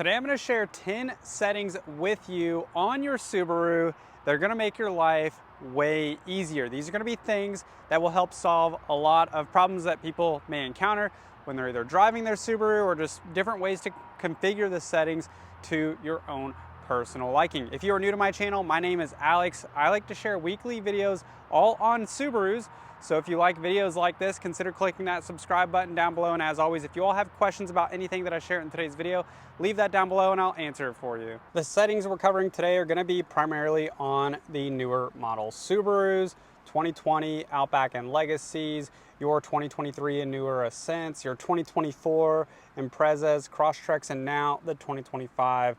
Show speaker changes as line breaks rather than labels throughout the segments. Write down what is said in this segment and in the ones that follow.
Today I'm going to share 10 settings with you on your Subaru that are going to make your life way easier. These are going to be things that will help solve a lot of problems that people may encounter when they're either driving their Subaru or just different ways to configure the settings to your own personal liking. If you are new to my channel, my name is Alex. I like to share weekly videos all on Subarus. So if you like videos like this, consider clicking that subscribe button down below. And as always, if you all have questions about anything that I share in today's video, leave that down below and I'll answer it for you. The settings we're covering today are gonna be primarily on the newer model Subarus, 2020 Outback and Legacies, your 2023 and newer Ascents, your 2024 Imprezas, Crosstreks, and now the 2025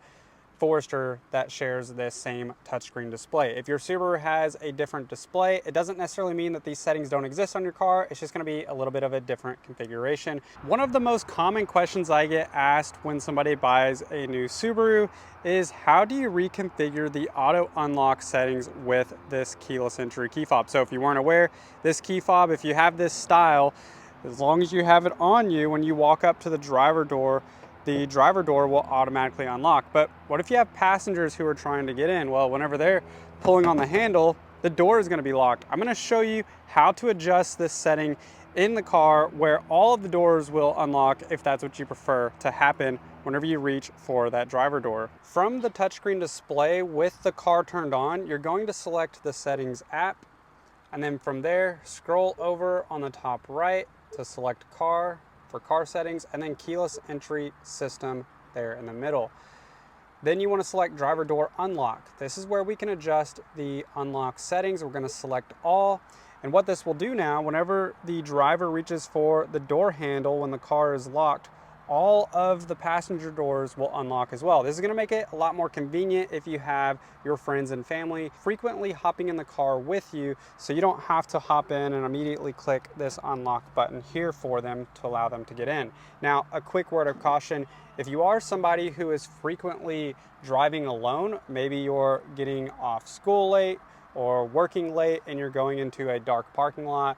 Forester that shares this same touchscreen display. If your Subaru has a different display, it doesn't necessarily mean that these settings don't exist on your car. It's just going to be a little bit of a different configuration. One of the most common questions I get asked when somebody buys a new Subaru is, how do you reconfigure the auto unlock settings with this keyless entry key fob? So if you weren't aware, this key fob, if you have this style, as long as you have it on you, when you walk up to the driver door, the driver door will automatically unlock. But what if you have passengers who are trying to get in? Well, whenever they're pulling on the handle, the door is going to be locked. I'm going to show you how to adjust this setting in the car where all of the doors will unlock if that's what you prefer to happen whenever you reach for that driver door. From the touchscreen display with the car turned on, you're going to select the settings app, and then from there scroll over on the top right to select car for car settings, and then keyless entry system there in the middle. Then you want to select driver door unlock. This is where we can adjust the unlock settings. We're going to select all, and what this will do now, whenever the driver reaches for the door handle when the car is locked, all of the passenger doors will unlock as well. This is going to make it a lot more convenient if you have your friends and family frequently hopping in the car with you, so you don't have to hop in and immediately click this unlock button here for them to allow them to get in. Now, a quick word of caution: if you are somebody who is frequently driving alone, maybe you're getting off school late or working late and you're going into a dark parking lot,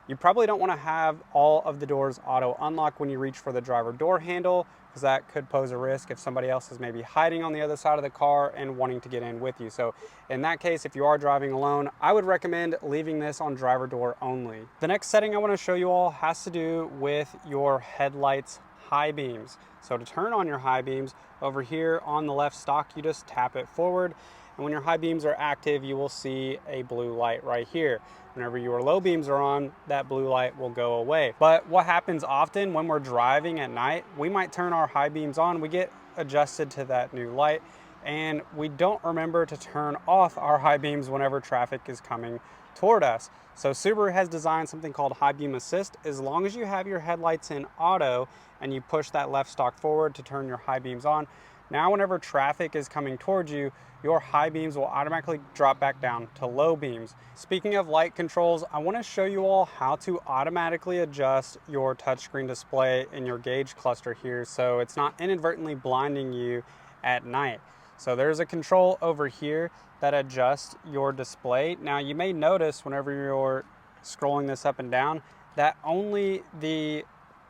you probably don't want to have all of the doors auto unlock when you reach for the driver door handle, because that could pose a risk if somebody else is maybe hiding on the other side of the car and wanting to get in with you. So in that case, if you are driving alone, I would recommend leaving this on driver door only. The next setting I want to show you all has to do with your headlights high beams. So to turn on your high beams, over here on the left stalk, you just tap it forward. And when your high beams are active, you will see a blue light right here. Whenever your low beams are on, that blue light will go away. But what happens often when we're driving at night, we might turn our high beams on, we get adjusted to that new light, and we don't remember to turn off our high beams whenever traffic is coming toward us. So Subaru has designed something called high beam assist. As long as you have your headlights in auto and you push that left stalk forward to turn your high beams on, now whenever traffic is coming towards you, your high beams will automatically drop back down to low beams. Speaking of light controls, I want to show you all how to automatically adjust your touchscreen display in your gauge cluster here so it's not inadvertently blinding you at night. So there's a control over here that adjusts your display. Now you may notice whenever you're scrolling this up and down that only the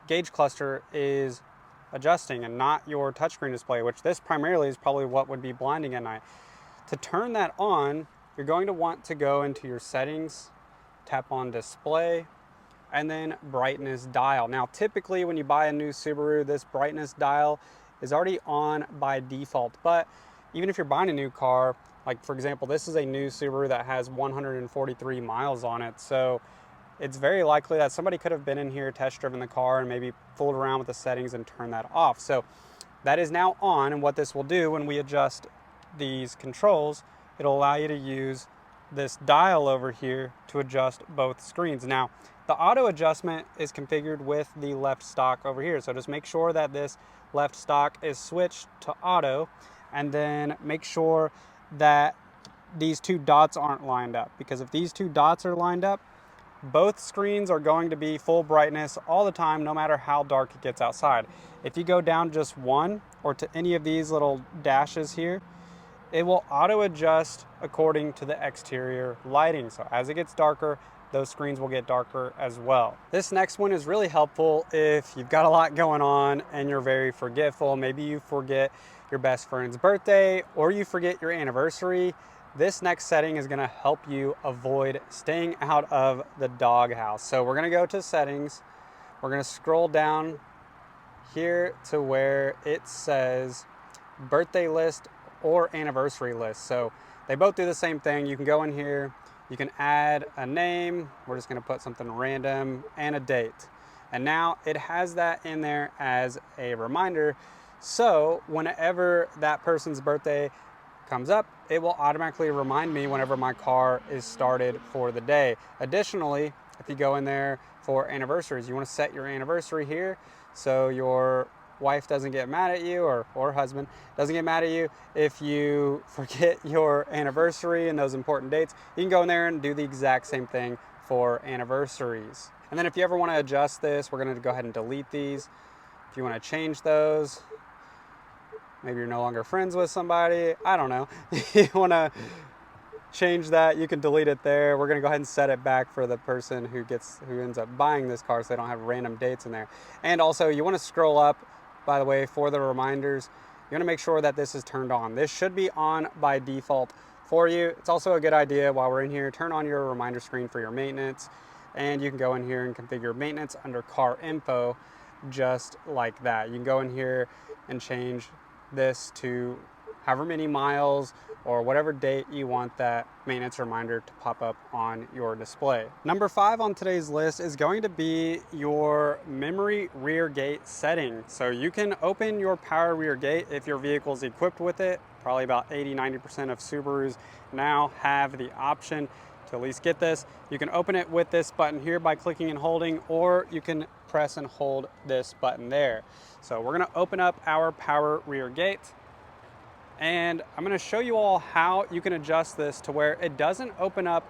gauge cluster is adjusting and not your touchscreen display, which this primarily is probably what would be blinding at night. To turn that on, you're going to want to go into your settings, tap on display, and then brightness dial. Now typically when you buy a new Subaru, this brightness dial is already on by default, but even if you're buying a new car, like for example, this is a new Subaru that has 143 miles on it, so it's very likely that somebody could have been in here, test driven the car, and maybe fooled around with the settings and turned that off. So that is now on, and what this will do when we adjust these controls, it'll allow you to use this dial over here to adjust both screens. Now, the auto adjustment is configured with the left stalk over here, so just make sure that this left stalk is switched to auto, and then make sure that these two dots aren't lined up, because if these two dots are lined up, both screens are going to be full brightness all the time, no matter how dark it gets outside. If you go down just one or to any of these little dashes here, it will auto adjust according to the exterior lighting. So as it gets darker, those screens will get darker as well. This next one is really helpful if you've got a lot going on and you're very forgetful. Maybe you forget your best friend's birthday or you forget your anniversary. This next setting is gonna help you avoid staying out of the doghouse. So we're gonna go to settings. We're gonna scroll down here to where it says birthday list or anniversary list. So they both do the same thing. You can go in here, you can add a name. We're just gonna put something random and a date. And now it has that in there as a reminder. So whenever that person's birthday comes up, it will automatically remind me whenever my car is started for the day. Additionally, if you go in there for anniversaries, you want to set your anniversary here so your wife doesn't get mad at you, or husband doesn't get mad at you if you forget your anniversary and those important dates. You can go in there and do the exact same thing for anniversaries. And then if you ever want to adjust this, we're going to go ahead and delete these. If you want to change those, maybe you're no longer friends with somebody, I don't know. You want to change that, you can delete it there. We're gonna go ahead and set it back for the person who ends up buying this car, so they don't have random dates in there. And also you want to scroll up, by the way, for the reminders. You want to make sure that this is turned on. This should be on by default for you. It's also a good idea while we're in here, turn on your reminder screen for your maintenance, and you can go in here and configure maintenance under car info just like that. You can go in here and change this to however many miles or whatever date you want that maintenance reminder to pop up on your display. Number 5 on today's list is going to be your memory rear gate setting. So you can open your power rear gate if your vehicle is equipped with it. Probably about 80-90% of Subarus now have the option to at least get this. You can open it with this button here by clicking and holding, or you can press and hold this button there. So we're gonna open up our power rear gate, and I'm gonna show you all how you can adjust this to where it doesn't open up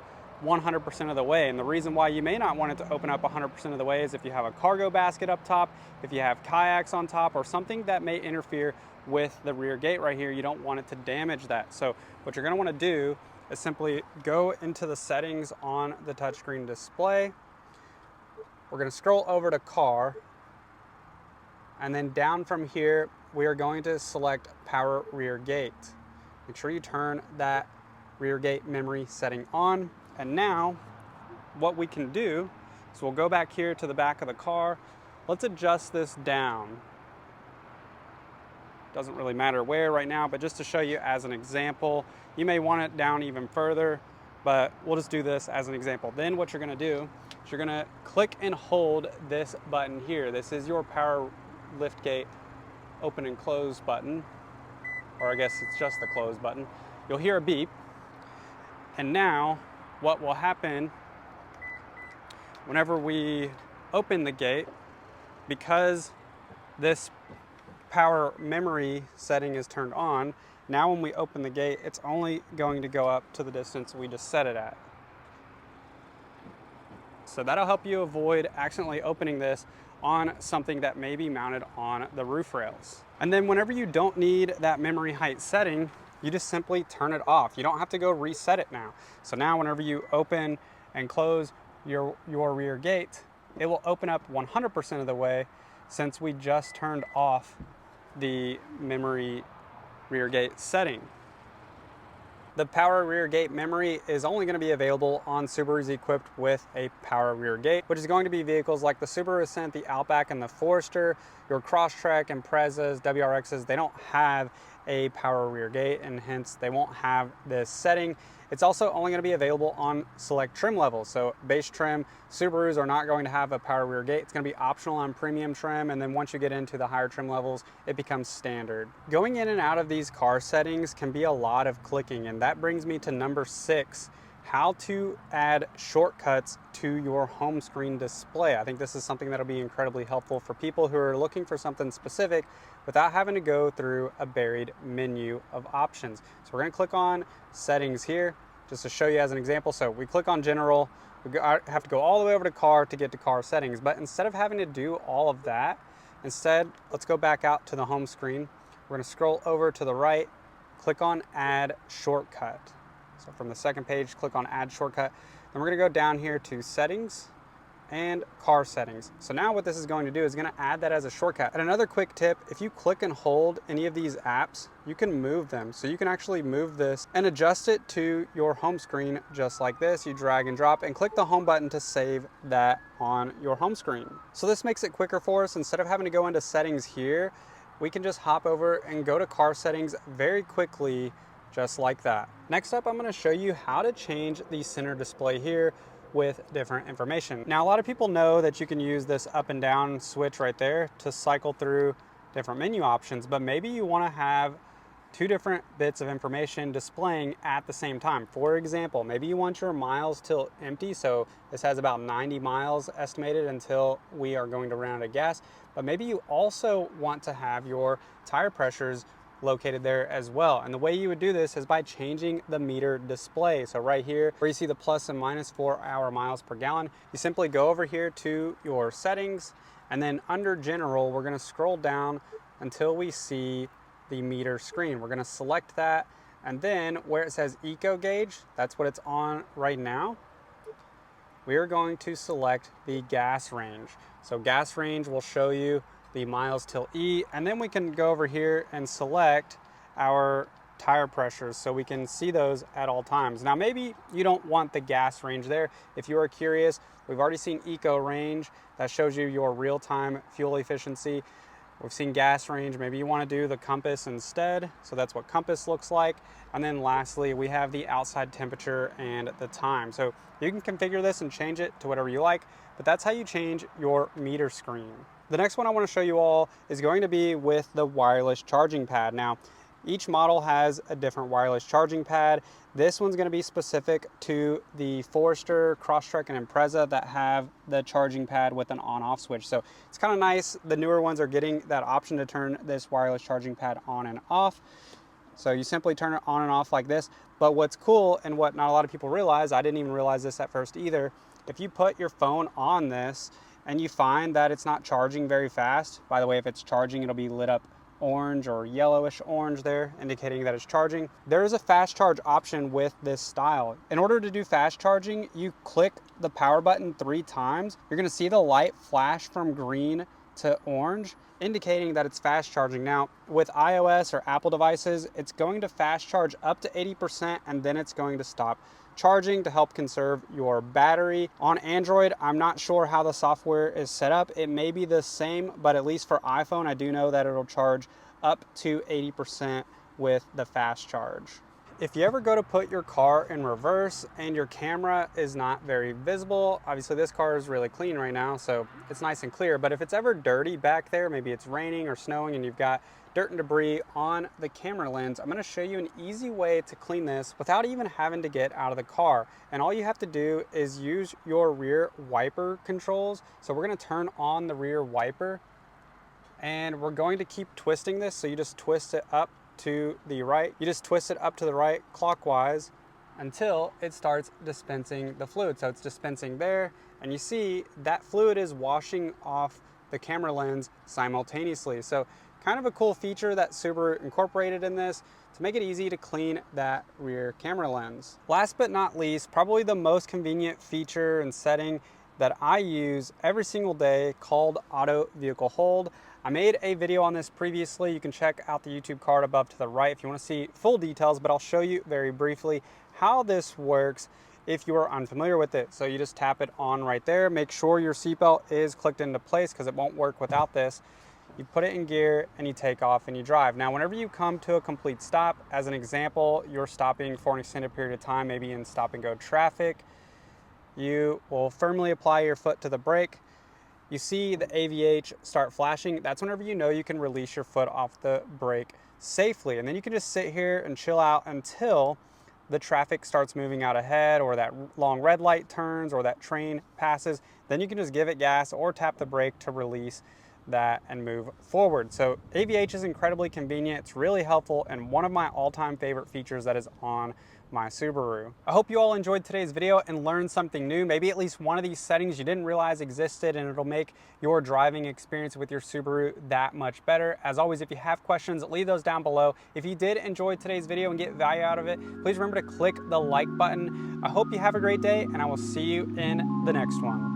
100% of the way. And the reason why you may not want it to open up 100% of the way is if you have a cargo basket up top, if you have kayaks on top, or something that may interfere with the rear gate right here. You don't want it to damage that. So what you're gonna wanna do is simply go into the settings on the touchscreen display. We're gonna scroll over to car, and then down from here, we are going to select power rear gate. Make sure you turn that rear gate memory setting on. And now what we can do is we'll go back here to the back of the car. Let's adjust this down. Doesn't really matter where right now, but just to show you as an example, you may want it down even further, but we'll just do this as an example. Then what you're gonna do is you're gonna click and hold this button here. This is your power lift gate open and close button, or I guess it's just the close button. You'll hear a beep, and now what will happen whenever we open the gate, because this power memory setting is turned on, now when we open the gate, it's only going to go up to the distance we just set it at. So that'll help you avoid accidentally opening this on something that may be mounted on the roof rails. And then whenever you don't need that memory height setting, you just simply turn it off. You don't have to go reset it now. So now whenever you open and close your rear gate, it will open up 100% of the way, since we just turned off the memory rear gate setting. The power rear gate memory is only going to be available on Subarus equipped with a power rear gate, which is going to be vehicles like the Subaru Ascent, the Outback, and the Forester. Your Crosstrek, Imprezas, WRXs, they don't have a power rear gate, and hence they won't have this setting. It's also only going to be available on select trim levels. So base trim, Subarus are not going to have a power rear gate. It's going to be optional on premium trim, and then once you get into the higher trim levels, it becomes standard. Going in and out of these car settings can be a lot of clicking, and that brings me to number 6, how to add shortcuts to your home screen display. I think this is something that'll be incredibly helpful for people who are looking for something specific without having to go through a buried menu of options. So we're going to click on settings here just to show you as an example. So we click on general, have to go all the way over to car to get to car settings, but instead of having to do all of that, instead let's go back out to the home screen. We're going to scroll over to the right, click on add shortcut. So from the second page, click on add shortcut. Then we're gonna go down here to settings and car settings. So now what this is going to do is going to add that as a shortcut. And another quick tip, if you click and hold any of these apps, you can move them. So you can actually move this and adjust it to your home screen just like this. You drag and drop and click the home button to save that on your home screen. So this makes it quicker for us. Instead of having to go into settings here, we can just hop over and go to car settings very quickly, just like that. Next up, I'm going to show you how to change the center display here with different information. Now, a lot of people know that you can use this up and down switch right there to cycle through different menu options, but maybe you want to have two different bits of information displaying at the same time. For example, maybe you want your miles till empty, so this has about 90 miles estimated until we are going to run out of gas, but maybe you also want to have your tire pressures located there as well. And the way you would do this is by changing the meter display. So right here where you see the plus and minus for our miles per gallon, you simply go over here to your settings, and then under general, we're gonna scroll down until we see the meter screen. We're gonna select that, and then where it says eco gauge, that's what it's on right now. We are going to select the gas range. So gas range will show you the miles till E, and then we can go over here and select our tire pressures so we can see those at all times. Now maybe you don't want the gas range there. If you are curious, we've already seen eco range. That shows you your real-time fuel efficiency. We've seen gas range. Maybe you want to do the compass instead. So that's what compass looks like. And then lastly, we have the outside temperature and the time. So you can configure this and change it to whatever you like, but that's how you change your meter screen. The next one I want to show you all is going to be with the wireless charging pad. Now, each model has a different wireless charging pad. This one's going to be specific to the Forester, Crosstrek, and Impreza that have the charging pad with an on-off switch. So it's kind of nice. The newer ones are getting that option to turn this wireless charging pad on and off. So you simply turn it on and off like this. But what's cool, and what not a lot of people realize, I didn't even realize this at first either, if you put your phone on this and you find that it's not charging very fast, by the way, if it's charging, it'll be lit up orange or yellowish orange there, indicating that it's charging. There is a fast charge option with this style. In order to do fast charging, you click the power button 3 times. You're gonna see the light flash from green to orange, indicating that it's fast charging. Now, with iOS or Apple devices, it's going to fast charge up to 80% and then it's going to stop charging to help conserve your battery. On Android, I'm not sure how the software is set up. It may be the same, but at least for iPhone, I do know that it'll charge up to 80% with the fast charge. If you ever go to put your car in reverse and your camera is not very visible, obviously this car is really clean right now, so it's nice and clear, but if it's ever dirty back there, maybe it's raining or snowing and you've got dirt and debris on the camera lens, I'm going to show you an easy way to clean this without even having to get out of the car. And all you have to do is use your rear wiper controls. So we're going to turn on the rear wiper and we're going to keep twisting this. So you just twist it up to the right. You just twist it up to the right clockwise until it starts dispensing the fluid. So it's dispensing there, and you see that fluid is washing off the camera lens simultaneously. So kind of a cool feature that Subaru incorporated in this to make it easy to clean that rear camera lens. Last but not least, probably the most convenient feature and setting that I use every single day, called Auto Vehicle Hold. I made a video on this previously. You can check out the YouTube card above to the right if you want to see full details, but I'll show you very briefly how this works if you are unfamiliar with it. So you just tap it on right there. Make sure your seatbelt is clicked into place because it won't work without this. You put it in gear and you take off and you drive. Now, whenever you come to a complete stop, as an example, you're stopping for an extended period of time, maybe in stop and go traffic, you will firmly apply your foot to the brake. You see the AVH start flashing. That's whenever you know you can release your foot off the brake safely. And then you can just sit here and chill out until the traffic starts moving out ahead, or that long red light turns, or that train passes. Then you can just give it gas or tap the brake to release that and move forward. So AVH is incredibly convenient. It's really helpful and one of my all-time favorite features that is on my Subaru. I hope you all enjoyed today's video and learned something new. Maybe at least one of these settings you didn't realize existed, and it'll make your driving experience with your Subaru that much better. As always, if you have questions, leave those down below. If you did enjoy today's video and get value out of it, please remember to click the like button. I hope you have a great day, and I will see you in the next one.